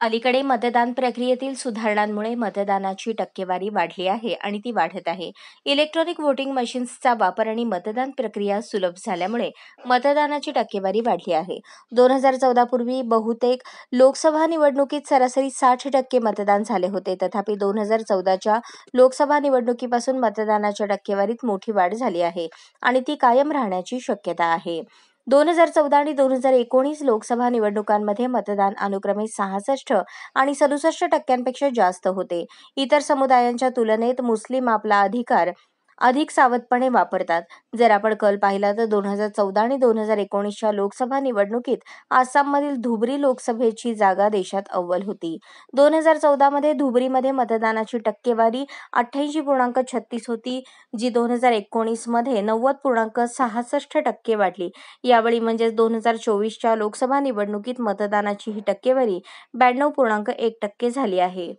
अलीकडे मतदान प्रक्रियेतील सुधारणांमुळे मतदानाची टक्केवारी वाढली आहे आणि ती वाढत आहे. इलेक्ट्रॉनिक व्होटिंग मशीन्सचा वापर आणि मतदान प्रक्रिया सुलभ झाल्यामुळे मतदानाची टक्केवारी वाढली आहे. 2014 पूर्वी बहुतेक लोकसभा निवडणुकीत सरासरी 60% मतदान झाले होते. तथापि 2014च्या लोकसभा निवडणुकीपासून मतदानाच्या टक्केवारीत मोठी वाढ झाली आहे आणि ती कायम राहण्याची शक्यता आहे. 2014 आणि 2019 लोकसभा निवडणुकांमध्ये मतदान अनुक्रमे 66 आणि 67% जास्त होते. इतर समुदायांच्या तुलनेत मुस्लिम आपला अधिकार अधिक सावधपणे वापरतात. जर आपण कल पाहिला तर 2014 आणि 2019च्या लोकसभा निवडणुकीत आसाममधील धुबरी लोकसभेची जागा देशात अव्वल होती. 2014 मध्ये धुबरीमध्ये मतदानाची टक्केवारी 88.36 होती, जी 2019 मध्ये 90.66% वाढली. यावेळी म्हणजेच 2024च्या लोकसभा निवडणुकीत मतदानाची ही टक्केवारी 92.1% झाली आहे.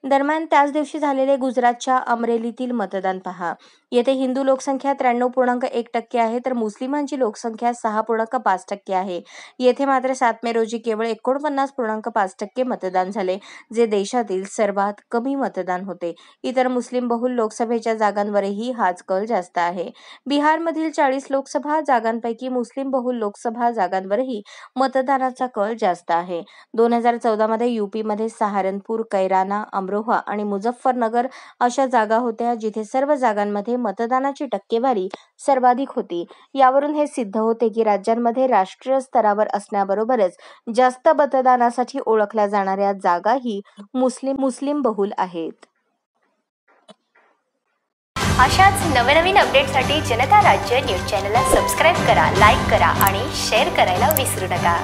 दरम्यान त्याच दिवशी झालेले गुजरातच्या अमरेलीतील मतदान पहा. येथे हिंदू लोकसंख्या 93.1% आहे तर मुस्लिमांची लोकसंख्या 6.5% आहे. येथे मात्र 7 मे रोजी केवळ 49.5% मतदान झाले, जे देशातील सर्वात कमी मतदान होते. इतर मुस्लिम बहुल लोकसभेच्या जागांवरही हाच कल जास्त आहे. बिहारमधील 40 लोकसभा जागांपैकी मुस्लिम बहुल लोकसभा जागांवरही मतदानाचा कल जास्त आहे. 2014 मध्ये यूपीमध्ये सहारनपूर, कैराना, अमरोहा आणि मुझफ्फरनगर अशा जागा होत्या जिथे सर्व जागांमध्ये मतदानाची टक्केवारी सर्वाधिक होती. यावरून हे सिद्ध होते की राज्यांमध्ये राष्ट्रीय स्तरावर असण्याबरोबरच जास्त मतदानासाठी ओळखल्या जाणाऱ्या जागाही मुस्लिम बहुल आहेत. अशाच नवनवीन अपडेटसाठी जनता राज्य न्यूज चॅनलला सबस्क्राईब करा, लाईक करा आणि शेअर करायला विसरू नका.